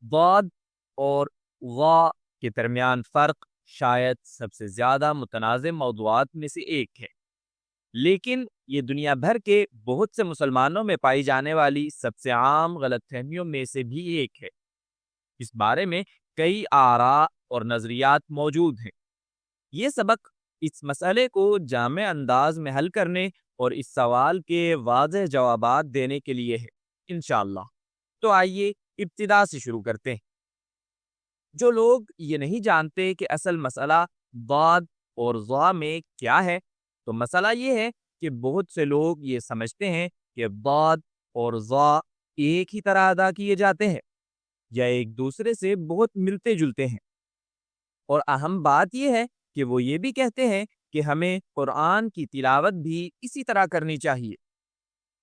ضاد اور غا کے درمیان فرق شاید سب سے زیادہ متنازع موضوعات میں سے ایک ہے، لیکن یہ دنیا بھر کے بہت سے مسلمانوں میں پائی جانے والی سب سے عام غلط فہمیوں میں سے بھی ایک ہے۔ اس بارے میں کئی آراء اور نظریات موجود ہیں۔ یہ سبق اس مسئلے کو جامع انداز میں حل کرنے اور اس سوال کے واضح جوابات دینے کے لیے ہے انشاءاللہ۔ تو آئیے ابتدا سے شروع کرتے ہیں۔ جو لوگ یہ نہیں جانتے کہ اصل مسئلہ ضاد اور ظا میں کیا ہے، تو مسئلہ یہ ہے کہ بہت سے لوگ یہ سمجھتے ہیں کہ ضاد اور ظا ایک ہی طرح ادا کیے جاتے ہیں یا ایک دوسرے سے بہت ملتے جلتے ہیں، اور اہم بات یہ ہے کہ وہ یہ بھی کہتے ہیں کہ ہمیں قرآن کی تلاوت بھی اسی طرح کرنی چاہیے،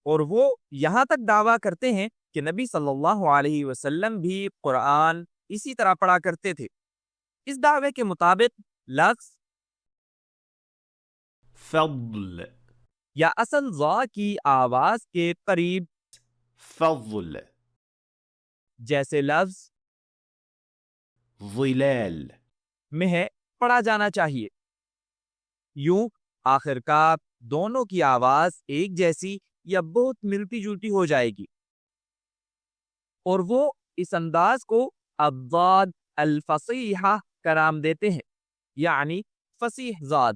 اور وہ یہاں تک دعویٰ کرتے ہیں کہ نبی صلی اللہ علیہ وسلم بھی قرآن اسی طرح پڑھا کرتے تھے۔ اس دعوے کے مطابق لفظ فضل یا اصل ضا کی آواز کے قریب فضل جیسے لفظ ظلال میں ہے پڑھا جانا چاہیے۔ یوں آخرکار دونوں کی آواز ایک جیسی یا بہت ملتی جلتی ہو جائے گی، اور وہ اس انداز کو الضاد الفصیحہ کا نام دیتے ہیں، یعنی فصیح ضاد،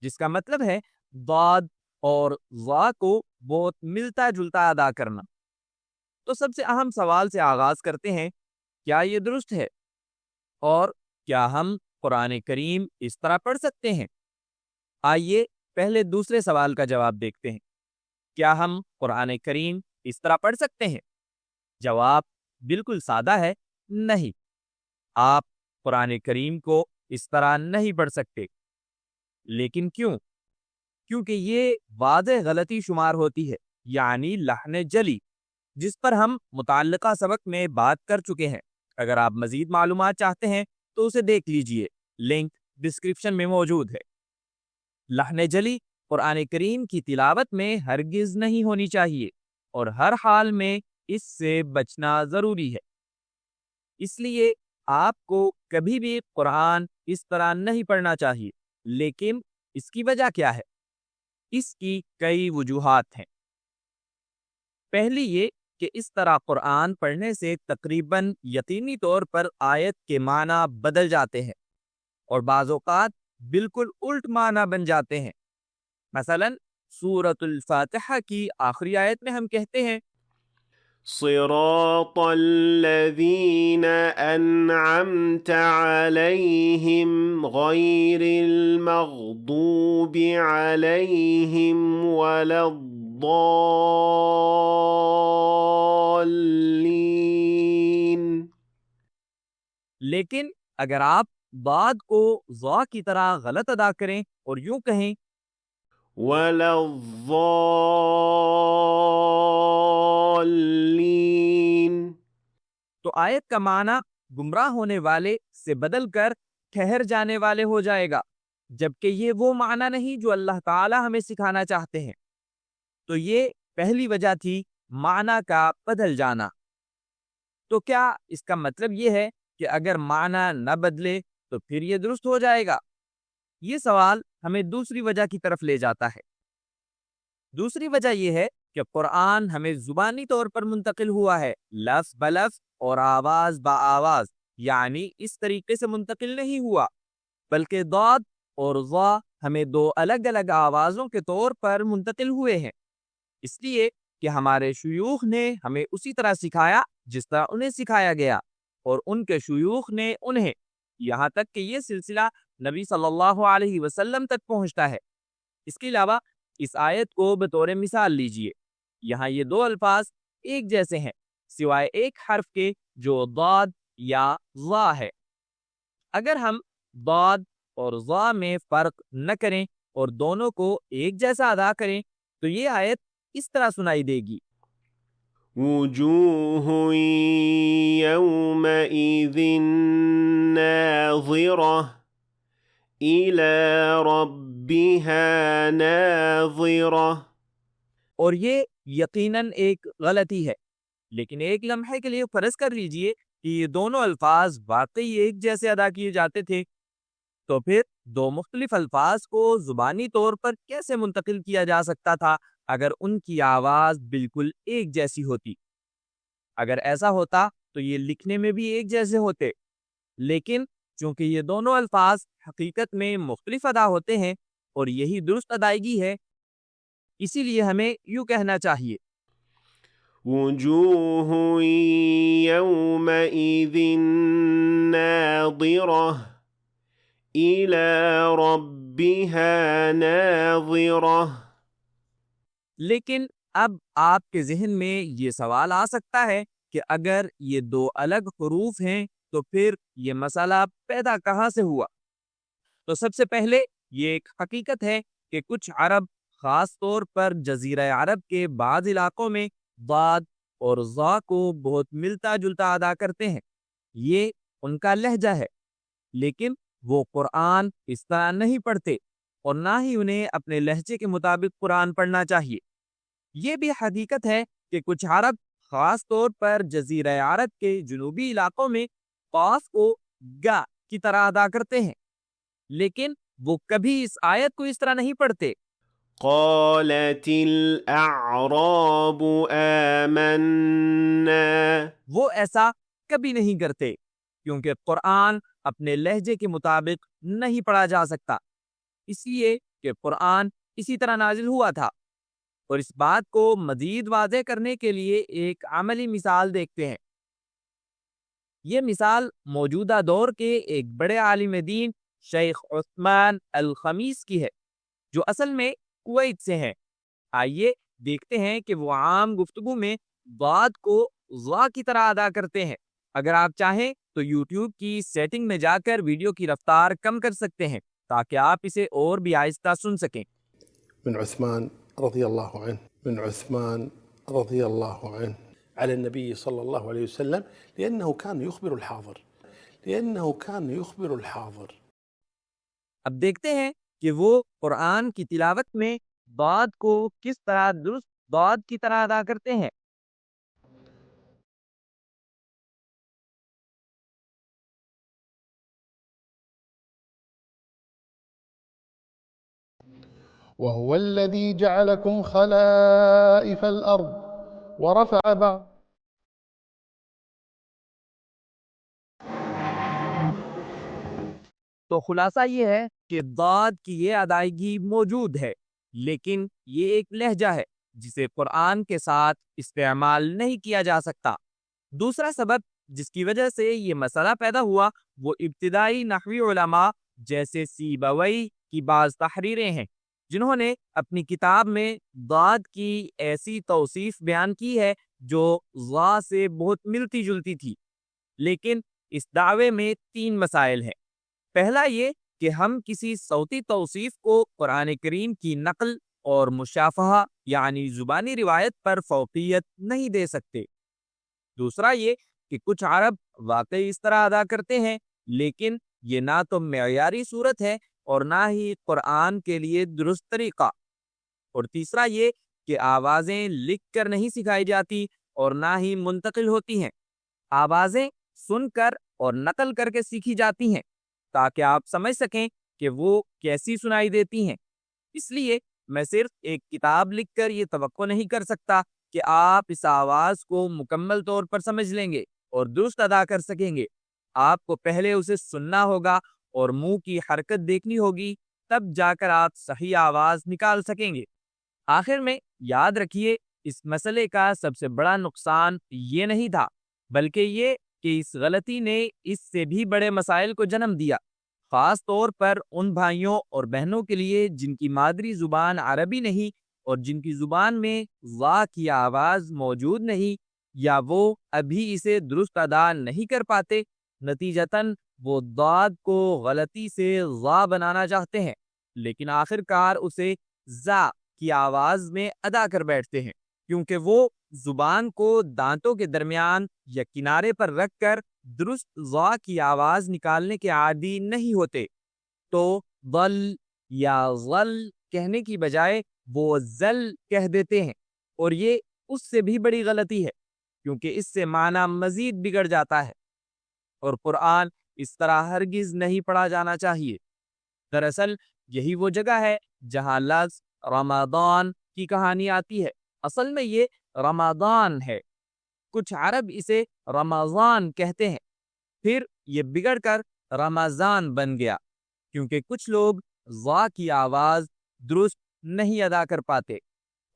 جس کا مطلب ہے ضاد اور ضا کو بہت ملتا جلتا ادا کرنا۔ تو سب سے اہم سوال سے آغاز کرتے ہیں، کیا یہ درست ہے؟ اور کیا ہم قرآن کریم اس طرح پڑھ سکتے ہیں؟ آئیے پہلے دوسرے سوال کا جواب دیکھتے ہیں، کیا ہم قرآن کریم اس طرح پڑھ سکتے ہیں؟ جواب بالکل سادہ ہے، نہیں، آپ قرآن کریم کو اس طرح نہیں پڑھ سکتے۔ لیکن کیوں؟ کیونکہ یہ واضح غلطی شمار ہوتی ہے، یعنی لحن جلی، جس پر ہم متعلقہ سبق میں بات کر چکے ہیں۔ اگر آپ مزید معلومات چاہتے ہیں تو اسے دیکھ لیجئے، لنک ڈسکرپشن میں موجود ہے۔ لحن جلی قرآن کریم کی تلاوت میں ہرگز نہیں ہونی چاہیے، اور ہر حال میں اس سے بچنا ضروری ہے۔ اس لیے آپ کو کبھی بھی قرآن اس طرح نہیں پڑھنا چاہیے۔ لیکن اس کی وجہ کیا ہے؟ اس کی کئی وجوہات ہیں۔ پہلی یہ کہ اس طرح قرآن پڑھنے سے تقریباً یقینی طور پر آیت کے معنی بدل جاتے ہیں، اور بعض اوقات بالکل الٹ معنی بن جاتے ہیں۔ مثلا سورۃ الفاتحہ کی آخری آیت میں ہم کہتے ہیں صراط الذين أنعمت عليهم غير المغضوب عليهم ولا الضالين۔ لیکن اگر آپ ضاد کو ضا کی طرح غلط ادا کریں اور یوں کہیں ولا الضالين، تو آیت کا معنی گمراہ ہونے والے سے بدل کر ٹھہر جانے والے ہو جائے گا، جبکہ یہ وہ معنی نہیں جو اللہ تعالی ہمیں سکھانا چاہتے ہیں۔ تو یہ پہلی وجہ تھی معنی کا بدل جانا۔ تو کیا اس کا مطلب یہ ہے کہ اگر معنی نہ بدلے تو پھر یہ درست ہو جائے گا؟ یہ سوال ہمیں دوسری وجہ کی طرف لے جاتا ہے۔ دوسری وجہ یہ ہے کہ قرآن ہمیں زبانی طور پر منتقل ہوا ہے، لفظ بلفظ اور آواز با آواز، یعنی اس طریقے سے منتقل نہیں ہوا، بلکہ ضاد اور ضا ہمیں دو الگ الگ آوازوں کے طور پر منتقل ہوئے ہیں، اس لیے کہ ہمارے شیوخ نے ہمیں اسی طرح سکھایا جس طرح انہیں سکھایا گیا، اور ان کے شیوخ نے انہیں، یہاں تک کہ یہ سلسلہ نبی صلی اللہ علیہ وسلم تک پہنچتا ہے۔ اس کے علاوہ اس آیت کو بطور مثال لیجئے، یہاں یہ دو الفاظ ایک جیسے ہیں سوائے ایک حرف کے جو ضاد یا ظا ہے۔ اگر ہم ضاد اور ظا میں فرق نہ کریں اور دونوں کو ایک جیسا ادا کریں تو یہ آیت اس طرح سنائی دے گی، وجوه يومئذ ناظرة إلى ربها ناظرة۔ اور یہ یقیناً ایک غلطی ہے، لیکن ایک لمحے کے لیے فرض کر لیجئے کہ یہ دونوں الفاظ واقعی ایک جیسے ادا کیے جاتے تھے، تو پھر دو مختلف الفاظ کو زبانی طور پر کیسے منتقل کیا جا سکتا تھا اگر ان کی آواز بالکل ایک جیسی ہوتی؟ اگر ایسا ہوتا تو یہ لکھنے میں بھی ایک جیسے ہوتے، لیکن چونکہ یہ دونوں الفاظ حقیقت میں مختلف ادا ہوتے ہیں اور یہی درست ادائیگی ہے، اسی لیے ہمیں یوں کہنا چاہیے: وجوه يومئذ ناظرة إلى ربها ناظرة. لیکن اب آپ کے ذہن میں یہ سوال آ سکتا ہے کہ اگر یہ دو الگ حروف ہیں تو پھر یہ مسئلہ پیدا کہاں سے ہوا؟ تو سب سے پہلے یہ ایک حقیقت ہے کہ کچھ عرب، خاص طور پر جزیرہ عرب کے بعض علاقوں میں، ضاد اور ظا کو بہت ملتا جلتا ادا کرتے ہیں۔ یہ ان کا لہجہ ہے، لیکن وہ قرآن اس طرح نہیں پڑھتے اور نہ ہی انہیں اپنے لہجے کے مطابق قرآن پڑھنا چاہیے۔ یہ بھی حقیقت ہے کہ کچھ عرب، خاص طور پر جزیرہ عرب کے جنوبی علاقوں میں، قاف کو گا کی طرح ادا کرتے ہیں، لیکن وہ کبھی اس آیت کو اس طرح نہیں پڑھتے۔ قالت الأعراب آمنا. وہ ایسا کبھی نہیں کرتے کیونکہ قرآن اپنے لہجے کے مطابق نہیں پڑھا جا سکتا، اس لیے کہ قرآن اسی طرح نازل ہوا تھا۔ اور اس بات کو مزید واضح کرنے کے لیے ایک عملی مثال دیکھتے ہیں۔ یہ مثال موجودہ دور کے ایک بڑے عالم دین شیخ عثمان الخمیس کی ہے، جو اصل میں کویت سے ہیں۔ آئیے دیکھتے ہیں کہ وہ عام گفتگو میں ضاد کو ظا کی طرح ادا کرتے ہیں۔ اگر آپ چاہیں تو یوٹیوب کی سیٹنگ میں جا کر ویڈیو کی رفتار کم کر سکتے ہیں تاکہ آپ اسے اور بھی آہستہ سن سکیں۔ من عثمان رضي الله عنه من عثمان رضي الله عنه على النبي صلى الله عليه وسلم لأنه كان يخبر الحاضر لأنه كان يخبر الحاضر. اب دیکھتے ہیں کہ وہ قرآن کی تلاوت میں ضاد کو کس طرح درست ضاد کی طرح ادا کرتے ہیں۔ وهو الذي جعلكم خلائف الأرض ورفع بعض تو خلاصہ یہ ہے کہ ضاد کی یہ ادائیگی موجود ہے، لیکن یہ ایک لہجہ ہے جسے قرآن کے ساتھ استعمال نہیں کیا جا سکتا۔ دوسرا سبب جس کی وجہ سے یہ مسئلہ پیدا ہوا وہ ابتدائی نحوی علماء جیسے سیبوی کی بعض تحریریں ہیں، جنہوں نے اپنی کتاب میں ضاد کی ایسی توصیف بیان کی ہے جو ظا سے بہت ملتی جلتی تھی۔ لیکن اس دعوے میں 3 مسائل ہیں۔ پہلا یہ کہ ہم کسی صوتی توصیف کو قرآن کریم کی نقل اور مشافہہ یعنی زبانی روایت پر فوقیت نہیں دے سکتے۔ دوسرا یہ کہ کچھ عرب واقعی اس طرح ادا کرتے ہیں، لیکن یہ نہ تو معیاری صورت ہے اور نہ ہی قرآن کے لیے درست طریقہ۔ اور تیسرا یہ کہ آوازیں لکھ کر نہیں سکھائی جاتی اور نہ ہی منتقل ہوتی ہیں، آوازیں سن کر اور نقل کر کے سیکھی جاتی ہیں تاکہ آپ سمجھ سکیں کہ وہ کیسی سنائی دیتی ہیں۔ اس لیے میں صرف ایک کتاب لکھ کر یہ توقع نہیں کر سکتا کہ آپ اس آواز کو مکمل طور پر سمجھ لیں گے اور درست ادا کر سکیں گے۔ آپ کو پہلے اسے سننا ہوگا اور منہ کی حرکت دیکھنی ہوگی، تب جا کر آپ صحیح آواز نکال سکیں گے۔ آخر میں یاد رکھیے، اس مسئلے کا سب سے بڑا نقصان یہ نہیں تھا، بلکہ یہ کہ اس غلطی نے اس سے بھی بڑے مسائل کو جنم دیا، خاص طور پر ان بھائیوں اور بہنوں کے لیے جن کی مادری زبان عربی نہیں اور جن کی زبان میں ضا کی آواز موجود نہیں یا وہ ابھی اسے درست ادا نہیں کر پاتے۔ نتیجتاً وہ ضاد کو غلطی سے ضا بنانا چاہتے ہیں، لیکن آخر کار اسے زا کی آواز میں ادا کر بیٹھتے ہیں، کیونکہ وہ زبان کو دانتوں کے درمیان یا کنارے پر رکھ کر درست ضا کی آواز نکالنے کے عادی نہیں ہوتے، تو ضل یا ظل کہنے کی بجائے وہ زل کہہ دیتے ہیں، اور یہ اس سے بھی بڑی غلطی ہے۔ کیونکہ اس سے معنی مزید بگڑ جاتا ہے، اور قرآن اس طرح ہرگز نہیں پڑھا جانا چاہیے۔ دراصل یہی وہ جگہ ہے جہاں لفظ رمضان کی کہانی آتی ہے۔ اصل میں یہ رمضان ہے، کچھ عرب اسے رمضان کہتے ہیں، پھر یہ بگڑ کر رمضان بن گیا کیونکہ کچھ لوگ ضا کی آواز درست نہیں ادا کر پاتے،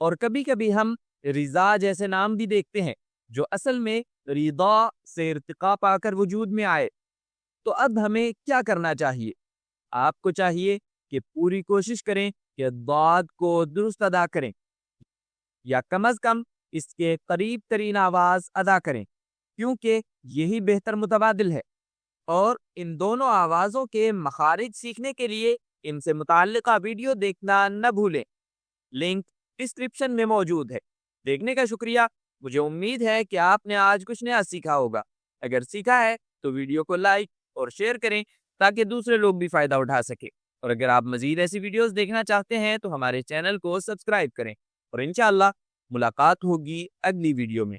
اور کبھی کبھی ہم رضا جیسے نام بھی دیکھتے ہیں جو اصل میں رضا سے ارتقا پا کر وجود میں آئے۔ تو اب ہمیں کیا کرنا چاہیے؟ آپ کو چاہیے کہ پوری کوشش کریں کہ ضاد کو درست ادا کریں، یا کم از کم اس کے قریب ترین آواز ادا کریں، کیونکہ یہی بہتر متبادل ہے۔ اور ان دونوں آوازوں کے مخارج سیکھنے کے لیے ان سے متعلقہ ویڈیو دیکھنا نہ بھولیں، لنک ڈسکرپشن میں موجود ہے۔ دیکھنے کا شکریہ۔ مجھے امید ہے کہ آپ نے آج کچھ نیا سیکھا ہوگا۔ اگر سیکھا ہے تو ویڈیو کو لائک اور شیئر کریں تاکہ دوسرے لوگ بھی فائدہ اٹھا سکیں، اور اگر آپ مزید ایسی ویڈیوز دیکھنا چاہتے ہیں تو ہمارے چینل کو سبسکرائب کریں، اور انشاءاللہ ملاقات ہوگی اگلی ویڈیو میں۔